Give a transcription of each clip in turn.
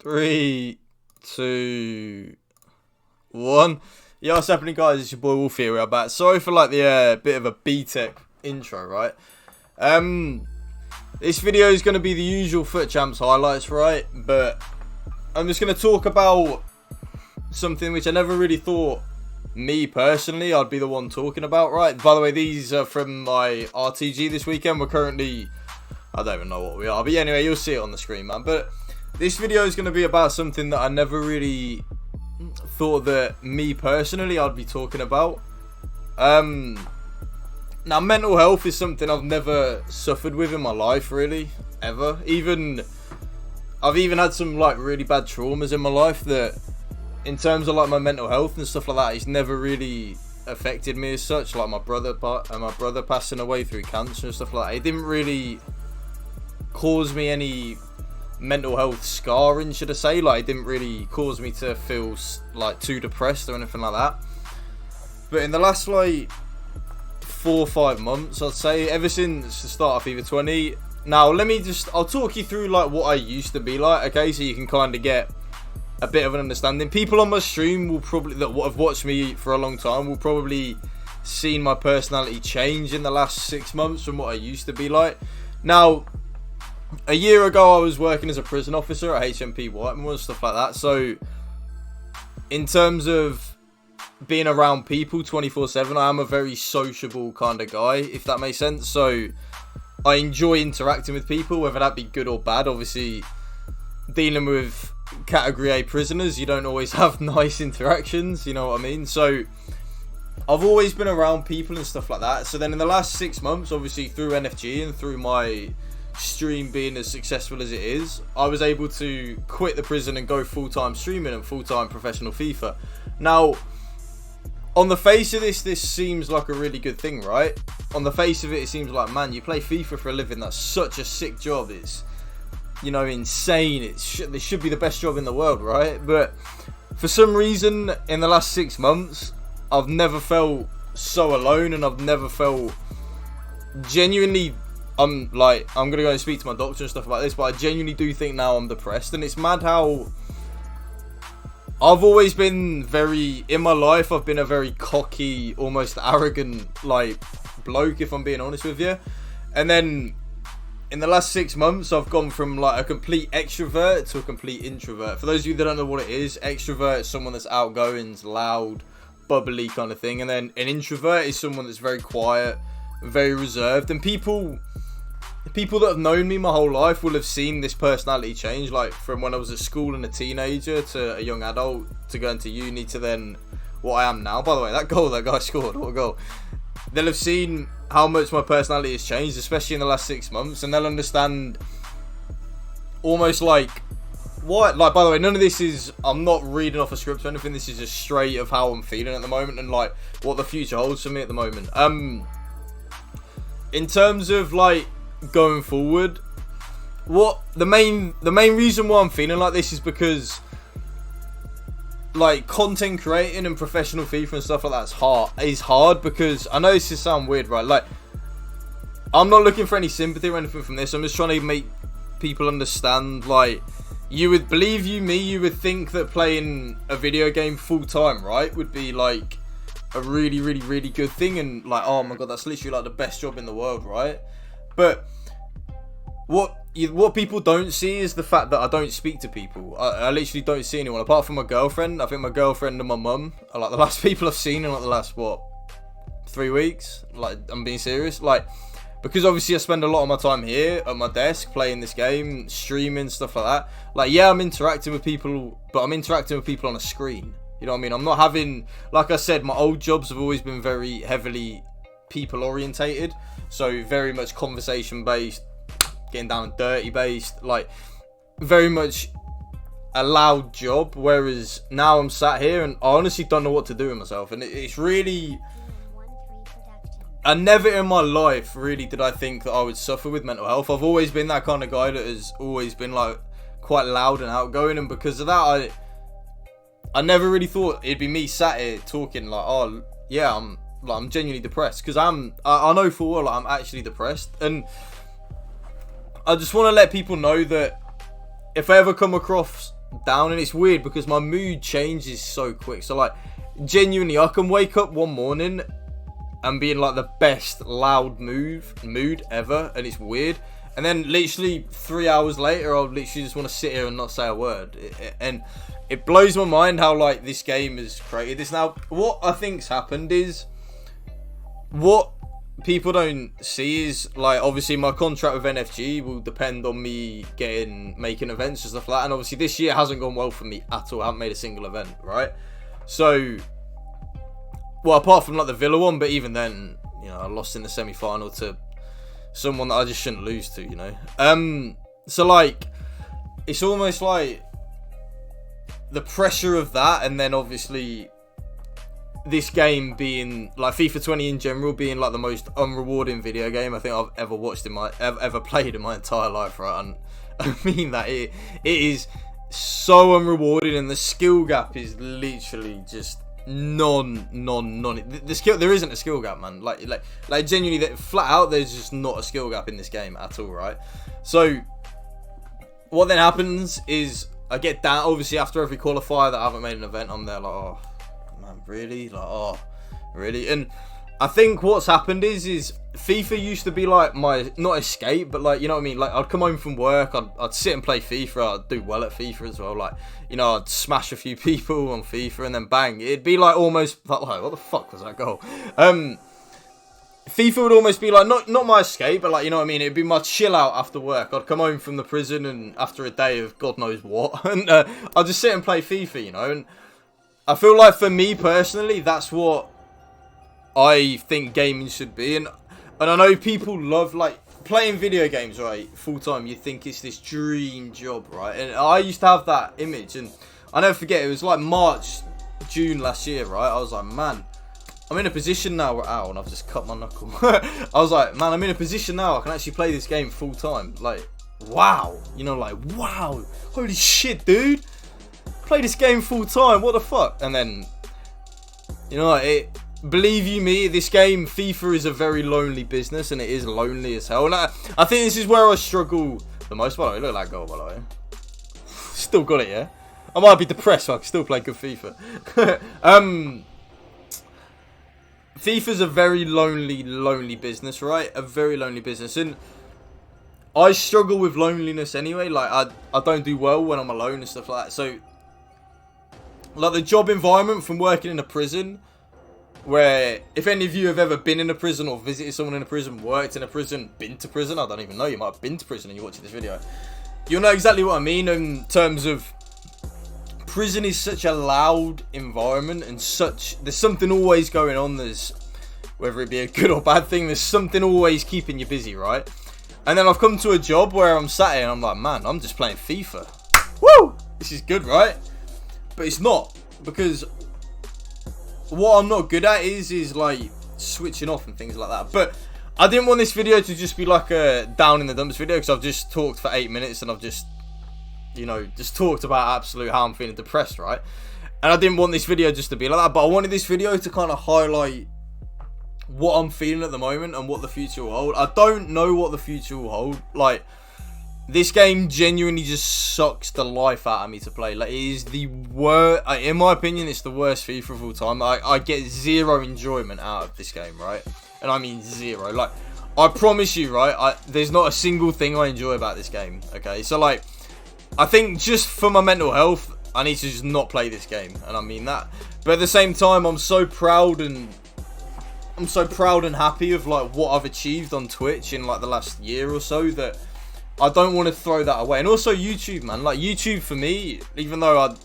3, 2, 1. Yo, what's happening, guys? It's your boy Wolf here. We're back. Sorry for like the bit of a B-Tech intro, right? This video is going to be the usual Fut Champs highlights, right? But I'm just going to talk about something which I never really thought me personally I'd be the one talking about, right? By the way, these are from my RTG this weekend. We're currently, I don't even know what we are, but yeah, anyway, you'll see it on the screen, man. But this video is going to be about something that I never really thought that me personally I'd be talking about. Now, mental health is something I've never suffered with in my life, really, ever. I've even had some like really bad traumas in my life that, in terms of like my mental health and stuff like that, it's never really affected me as such. Like my brother passing away through cancer and stuff like that, it didn't really cause me any mental health scarring, should I say. Like, it didn't really cause me to feel like too depressed or anything like that. But in the last like 4 or 5 months, I'd say, ever since the start of FIFA 20, now I'll talk you through like what I used to be like, okay, so you can kind of get a bit of an understanding. People on my stream will probably, that have watched me for a long time, will probably seen my personality change in the last 6 months from what I used to be like. Now, a year ago, I was working as a prison officer at HMP Whitemore and stuff like that. So, in terms of being around people 24/7, I am a very sociable kind of guy, if that makes sense. So, I enjoy interacting with people, whether that be good or bad. Obviously, dealing with Category A prisoners, you don't always have nice interactions, you know what I mean? So, I've always been around people and stuff like that. So then in the last 6 months, obviously through NFG and through my stream being as successful as it is, I was able to quit the prison and go full-time streaming and full-time professional FIFA. Now, on the face of this seems like a really good thing, right? On the face of it, it seems like, man, you play FIFA for a living, that's such a sick job. It's, you know, insane. This should be the best job in the world, right? But for some reason, in the last 6 months, I've never felt so alone, and I've never felt genuinely, I'm gonna go and speak to my doctor and stuff about this, but I genuinely do think now I'm depressed. And it's mad how I've always been in my life, I've been a very cocky, almost arrogant, like, bloke, if I'm being honest with you. And then in the last 6 months, I've gone from like a complete extrovert to a complete introvert. For those of you that don't know what it is, extrovert is someone that's outgoing, loud, bubbly kind of thing. And then an introvert is someone that's very quiet, very reserved. And people that have known me my whole life will have seen this personality change, like from when I was at school and a teenager to a young adult to going to uni to then what I am now. By the way, that goal that guy scored, what a goal. They'll have seen how much my personality has changed, especially in the last 6 months, and they'll understand almost like what, like, by the way, none of this is, I'm not reading off a script or anything, this is just straight of how I'm feeling at the moment and like what the future holds for me at the moment. In terms of like going forward, what the main reason why I'm feeling like this is because like content creating and professional FIFA and stuff like that is hard because I know this is sound weird, right? Like, I'm not looking for any sympathy or anything from this. I'm just trying to make people understand, like, you would think that playing a video game full time, right, would be like a really, really, really good thing, and like, oh my god, that's literally like the best job in the world, right? But what people don't see is the fact that I don't speak to people. I literally don't see anyone apart from my girlfriend. I think my girlfriend and my mum are like the last people I've seen in like the last 3 weeks. Like, I'm being serious. Like, because obviously I spend a lot of my time here at my desk playing this game, streaming, stuff like that. Like, yeah, I'm interacting with people, but I'm interacting with people on a screen. You know what I mean? I'm not having, like I said, my old jobs have always been very heavily people orientated, so very much conversation based, getting down and dirty based, like very much a loud job. Whereas now I'm sat here and I honestly don't know what to do with myself, and it's really, I never in my life really did I think that I would suffer with mental health. I've always been that kind of guy that has always been like quite loud and outgoing, and because of that I never really thought it'd be me sat here talking like, oh yeah, I'm genuinely depressed, because I know for well, like, I'm actually depressed. And I just want to let people know that if I ever come across down, and it's weird because my mood changes so quick. So like, genuinely, I can wake up one morning and be in like the best loud mood ever, and it's weird. And then literally 3 hours later, I'll literally just want to sit here and not say a word. And it blows my mind how like this game has created this. Now, what I think's happened is, what people don't see is, like, obviously my contract with NFG will depend on me making events and stuff like that. And obviously this year hasn't gone well for me at all. I haven't made a single event, right? So, well, apart from like the Villa one, but even then, you know, I lost in the semi-final to someone that I just shouldn't lose to, you know. So like, it's almost like the pressure of that, and then obviously this game being like, FIFA 20 in general being like the most unrewarding video game I think I've ever watched in my ever played in my entire life, right? And I mean that it is so unrewarding, and the skill gap is literally just none. The skill, there isn't a skill gap, man. Like genuinely, that flat out, there's just not a skill gap in this game at all, right? So what then happens is I get down, obviously after every qualifier that I haven't made an event, I'm there like, oh man, really? Like, oh really? And I think what's happened is FIFA used to be like my, not escape, but like, you know what I mean? Like, I'd come home from work, I'd sit and play FIFA, I'd do well at FIFA as well. Like, you know, I'd smash a few people on FIFA, and then bang, it'd be like almost, like, what the fuck was that goal? FIFA would almost be like, not my escape, but like, you know what I mean? It'd be my chill out after work. I'd come home from the prison, and after a day of God knows what, and I'd just sit and play FIFA, you know? And I feel like for me personally, that's what I think gaming should be. And I know people love like playing video games, right, full time. You think it's this dream job, right? And I used to have that image, and I never forget, it was like March, June last year, right? I was like, man, I'm in a position now. Ow, and I've just cut my knuckle. I was like, man, I'm in a position now, I can actually play this game full time. Like, wow, you know, like, wow, holy shit, dude, play this game full time, what the fuck? And then, you know, believe you me, this game, FIFA, is a very lonely business, and it is lonely as hell. And I think this is where I struggle the most. By the way, look at that goal, by the way. Still got it, yeah? I might be depressed, but I can still play good FIFA. FIFA's a very lonely business, right? A very lonely business. And I struggle with loneliness anyway. Like, I don't do well when I'm alone and stuff like that. So, like, the job environment from working in a prison, where, if any of you have ever been in a prison or visited someone in a prison, worked in a prison, been to prison, I don't even know, you might have been to prison and you're watching this video, you'll know exactly what I mean in terms of prison is such a loud environment, and there's something always going on. There's, whether it be a good or bad thing, there's something always keeping you busy, right? And then I've come to a job where I'm sat here and I'm like, man, I'm just playing FIFA. Woo! This is good, right? But it's not, because what I'm not good at is like switching off and things like that. But I didn't want this video to just be like a down in the dumps video, because I've just talked for 8 minutes and I've just, you know, just talked about absolute how I'm feeling depressed, right? And I didn't want this video just to be like that, but I wanted this video to kind of highlight what I'm feeling at the moment and what the future will hold. I don't know what the future will hold. Like, this game genuinely just sucks the life out of me to play. Like, it is the worst, in my opinion, it's the worst FIFA of all time. I get zero enjoyment out of this game, right? And I mean zero. Like, I promise you, right, there's not a single thing I enjoy about this game, okay? So, like, I think just for my mental health, I need to just not play this game, and I mean that. But at the same time, I'm so proud and happy of like what I've achieved on Twitch in like the last year or so, that I don't want to throw that away. And also YouTube, man. Like, YouTube for me, even though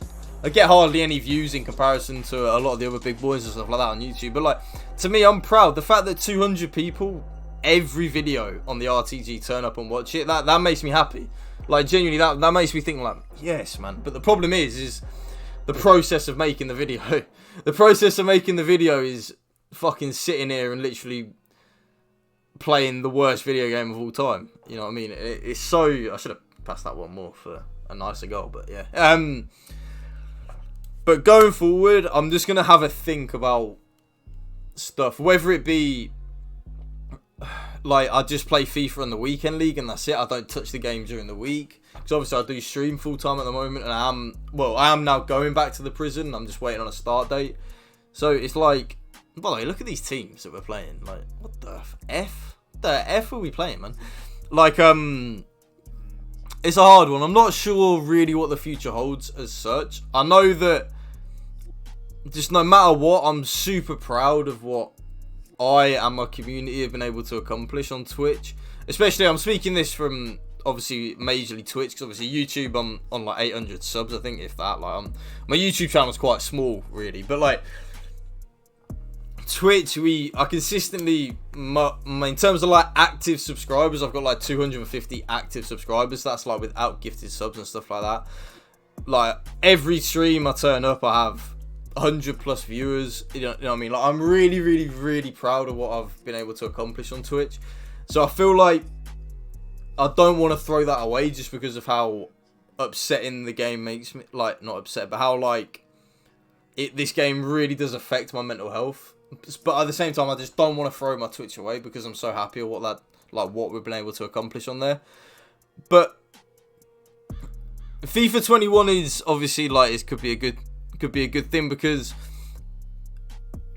I get hardly any views in comparison to a lot of the other big boys and stuff like that on YouTube, but like, to me, I'm proud. The fact that 200 people every video on the RTG turn up and watch it, that makes me happy. Like, genuinely, that makes me think like, yes, man. But the problem is the process of making the video. The process of making the video is fucking sitting here and literally playing the worst video game of all time. You know what I mean? It's so, I should have passed that one more for a nicer goal, but yeah. But going forward, I'm just gonna have a think about stuff, whether it be like I just play FIFA on the weekend league and that's it. I don't touch the game during the week. because obviously I do stream full time at the moment, and I am now going back to the prison. I'm just waiting on a start date. So it's like, by the way, look at these teams that we're playing. Like, what the F? The F are we playing, man? Like, it's a hard one. I'm not sure really what the future holds as such. I know that just no matter what, I'm super proud of what I and my community have been able to accomplish on Twitch. Especially, I'm speaking this from obviously majorly Twitch, because obviously YouTube, I'm on like 800 subs, I think, if that. Like, my YouTube channel is quite small, really, but like Twitch, I consistently, in terms of like active subscribers, I've got like 250 active subscribers. That's like without gifted subs and stuff like that. Like every stream I turn up, I have 100 plus viewers. You know what I mean? Like, I'm really, really, really proud of what I've been able to accomplish on Twitch. So I feel like I don't want to throw that away just because of how upsetting the game makes me. Like, not upset, but how like this game really does affect my mental health. But at the same time, I just don't want to throw my Twitch away because I'm so happy with what we've been able to accomplish on there. But FIFA 21 is obviously like, it could be a good thing, because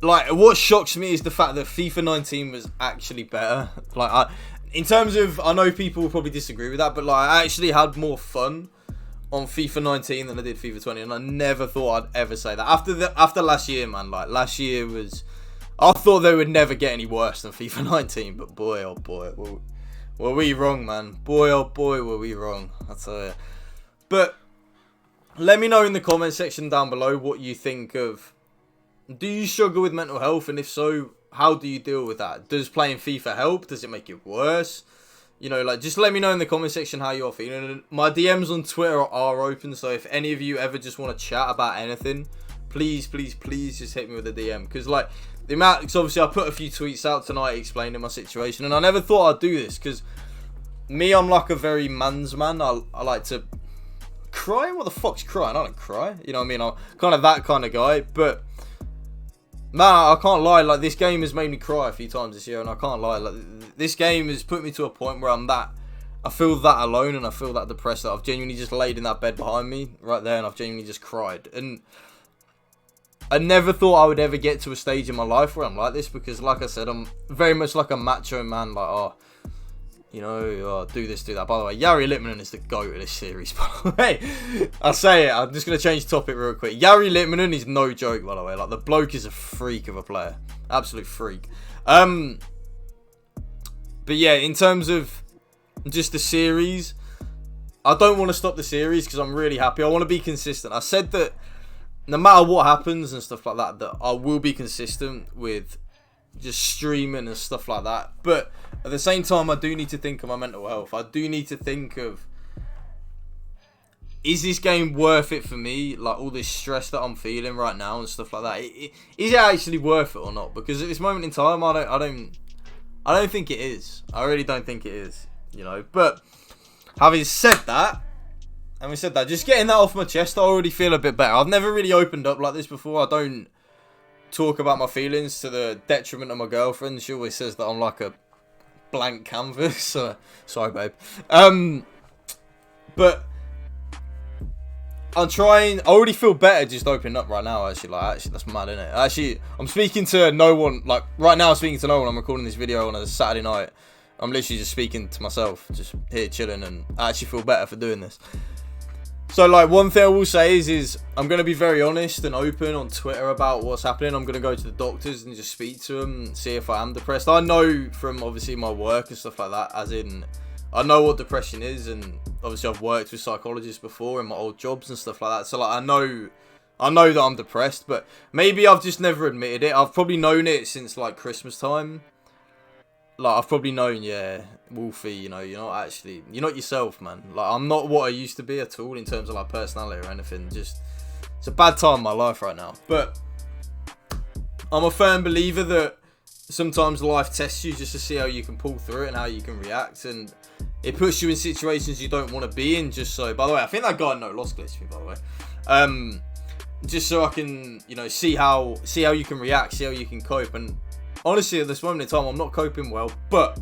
like what shocks me is the fact that FIFA 19 was actually better. Like, in terms of, I know people will probably disagree with that, but like I actually had more fun on FIFA 19 than I did FIFA 20, and I never thought I'd ever say that after last year, man. Like, last year was, I thought they would never get any worse than FIFA 19, but boy, oh boy, were we wrong, man. Boy, oh boy, were we wrong, I tell you. But let me know in the comment section down below what you think of, do you struggle with mental health, and if so, how do you deal with that? Does playing FIFA help? Does it make it worse? You know, like, just let me know in the comment section how you're feeling. My DMs on Twitter are open, so if any of you ever just want to chat about anything, please, please, please just hit me with a DM. Because, like, because obviously I put a few tweets out tonight explaining my situation, and I never thought I'd do this, because me, I'm like a very man's man. I like to cry. What the fuck's crying? I don't cry. You know what I mean? I'm kind of that kind of guy, but man, I can't lie, like, this game has made me cry a few times this year, and I can't lie, like, this game has put me to a point where I feel that alone, and I feel that depressed, that I've genuinely just laid in that bed behind me, right there, and I've genuinely just cried. And I never thought I would ever get to a stage in my life where I'm like this, because, like I said, I'm very much like a macho man, like, oh, you know, do this, do that. By the way, Jari Litmanen is the GOAT of this series, by the way. I say it, I'm just going to change the topic real quick. Jari Litmanen is no joke, by the way. Like, the bloke is a freak of a player. Absolute freak. But yeah, in terms of just the series, I don't want to stop the series because I'm really happy. I want to be consistent. I said that no matter what happens and stuff like that, that I will be consistent with just streaming and stuff like that. But at the same time, I do need to think of my mental health. I do need to think of, is this game worth it for me? Like, all this stress that I'm feeling right now and stuff like that, is it actually worth it or not? Because at this moment in time, I don't think it is. I really don't think it is, you know. But having said that, just getting that off my chest, I already feel a bit better. I've never really opened up like this before. I don't talk about my feelings to the detriment of my girlfriend. She always says that I'm like a blank canvas. Sorry, babe. But I'm trying. I already feel better just opening up right now. Actually, that's mad, isn't it? Actually, I'm speaking to no one. Like, right now, I'm speaking to no one. I'm recording this video on a Saturday night. I'm literally just speaking to myself, just here chilling, and I actually feel better for doing this. So, like, one thing I will say is I'm going to be very honest and open on Twitter about what's happening. I'm going to go to the doctors and just speak to them, see if I am depressed. I know from, obviously, my work and stuff like that, as in, I know what depression is, and obviously I've worked with psychologists before in my old jobs and stuff like that. So, like, I know that I'm depressed, but maybe I've just never admitted it. I've probably known it since, like, Christmas time. Like, I've probably known, yeah, Wolfie, you know, you're not yourself, man. Like, I'm not what I used to be at all in terms of, like, personality or anything. Just, it's a bad time in my life right now. But I'm a firm believer that sometimes life tests you just to see how you can pull through it and how you can react. And it puts you in situations you don't want to be in, just so, by the way, I think that guy no lost glitched me, by the way. Just so I can, you know, see how you can react, see how you can cope. And honestly, at this moment in time, I'm not coping well, but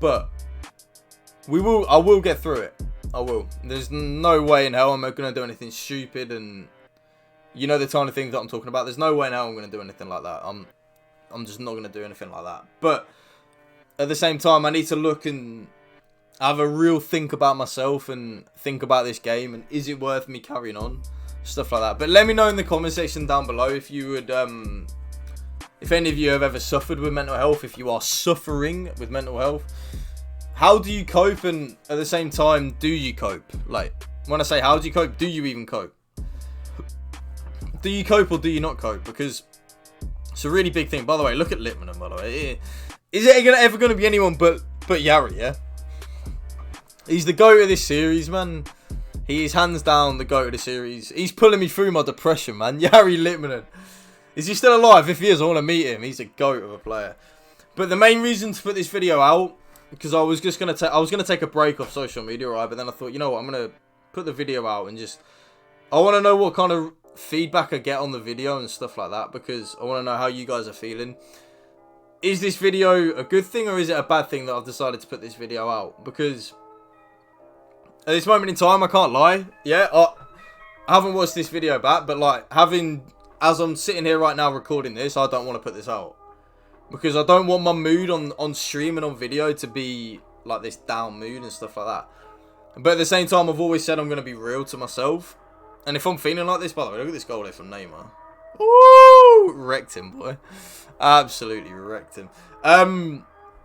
I will get through it. I will. There's no way in hell I'm going to do anything stupid, and you know the kind of things that I'm talking about. There's no way in hell I'm going to do anything like that. I'm just not going to do anything like that. But at the same time, I need to look and have a real think about myself and think about this game, and is it worth me carrying on? Stuff like that. But let me know in the comment section down below if you would, if any of you have ever suffered with mental health, if you are suffering with mental health. How do you cope, and at the same time, do you cope? Like, when I say how do you cope, do you even cope? Do you cope or do you not cope? Because it's a really big thing. By the way, look at Littman, by the way. Is it ever going to be anyone but Yari, yeah? He's the GOAT of this series, man. He is hands down the GOAT of the series. He's pulling me through my depression, man. Yari Littman. Is he still alive? If he is, I want to meet him. He's a GOAT of a player. But the main reason to put this video out, because I was just going to take a break off social media, right? But then I thought, you know what? I'm going to put the video out and just, I want to know what kind of feedback I get on the video and stuff like that, because I want to know how you guys are feeling. Is this video a good thing, or is it a bad thing that I've decided to put this video out? Because at this moment in time, I can't lie. Yeah, I haven't watched this video back, but like as I'm sitting here right now recording this, I don't want to put this out. Because I don't want my mood on stream and on video to be like this down mood and stuff like that. But at the same time, I've always said I'm going to be real to myself. And if I'm feeling like this, by the way, look at this goal there from Neymar. Woo! Wrecked him, boy. Absolutely wrecked him.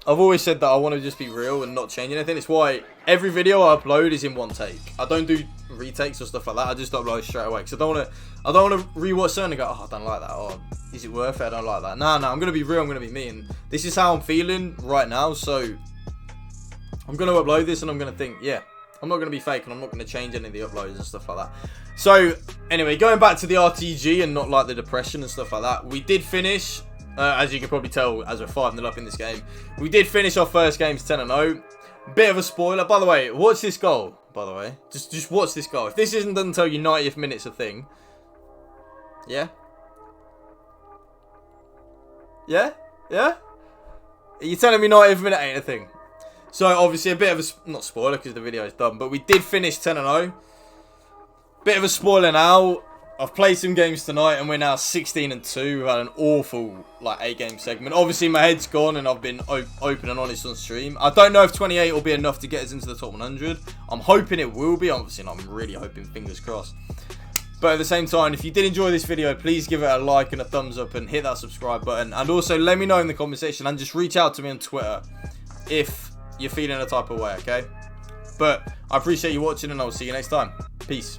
I've always said that I want to just be real and not change anything. It's why every video I upload is in one take. I don't do retakes or stuff like that. I just upload straight away. Because I don't want to rewatch something and go, oh, I don't like that. Oh, is it worth it? I don't like that. No, I'm going to be real. I'm going to be me. And this is how I'm feeling right now. So I'm going to upload this and I'm going to think, yeah, I'm not going to be fake and I'm not going to change any of the uploads and stuff like that. So anyway, going back to the RTG and not like the depression and stuff like that. We did finish. As you can probably tell, as we're 5-0 up in this game, we did finish our first games 10-0. Bit of a spoiler. By the way, watch this goal. By the way, just watch this goal. If this doesn't tell you 90th minute's a thing, yeah, yeah. Are you telling me 90th minute ain't a thing? So obviously a bit of a not spoiler because the video is done, but we did finish 10-0. Bit of a spoiler now. I've played some games tonight and we're now 16-2. We've had an awful like 8-game segment. Obviously my head's gone and I've been open and honest on stream. I don't know if 28 will be enough to get us into the top 100. I'm hoping it will be. Obviously I'm really hoping, fingers crossed. But at the same time, if you did enjoy this video, please give it a like and a thumbs up and hit that subscribe button. And also let me know in the comment section and just reach out to me on Twitter if you're feeling a type of way, okay? But I appreciate you watching and I'll see you next time. Peace.